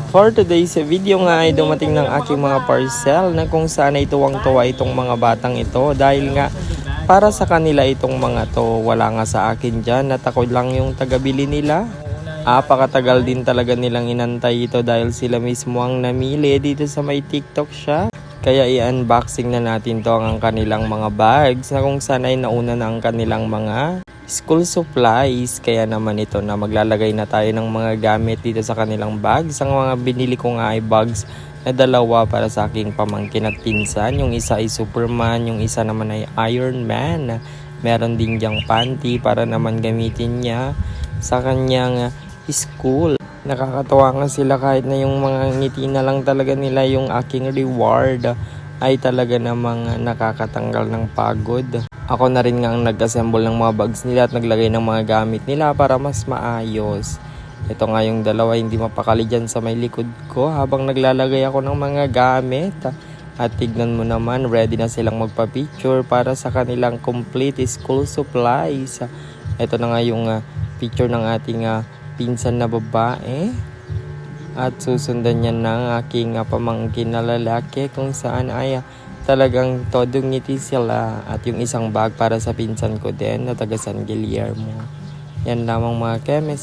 For today's video nga ay dumating ng aking mga parcel na kung saan ay tuwang-tuwa itong mga batang ito dahil nga para sa kanila itong mga to, wala nga sa akin dyan at ako lang yung tagabili nila. Apakatagal din talaga nilang inantay ito dahil sila mismo ang namili dito sa may TikTok shop. Kaya i-unboxing na natin to ang kanilang mga bags na kung saan ay nauna na ang kanilang mga school supplies. Kaya naman ito na maglalagay na tayo ng mga gamit dito sa kanilang bags. Ang mga binili ko nga ay bags na dalawa para sa aking pamangkin at pinsan. Yung isa ay Superman, yung isa naman ay Iron Man. Meron din diyang panty para naman gamitin niya sa kanyang school. Nakakatawa nga sila kahit na yung mga ngiti na lang talaga nila yung aking reward ay talaga namang nakakatanggal ng pagod. Ako na rin nga ang nag-assemble ng mga bags nila at naglagay ng mga gamit nila para mas maayos. Ito nga yung dalawa hindi mapakali dyan sa may likod ko habang naglalagay ako ng mga gamit. At tignan mo naman, ready na silang magpa-picture para sa kanilang complete school supplies. Ito na nga yung picture ng ating pinsan na babae. At susundan niya ng aking pamangkin na lalaki kung saan ay talagang todong ngiti sila. At yung isang bag para sa pinsan ko din na taga San Guillermo. Yan lamang mga keme.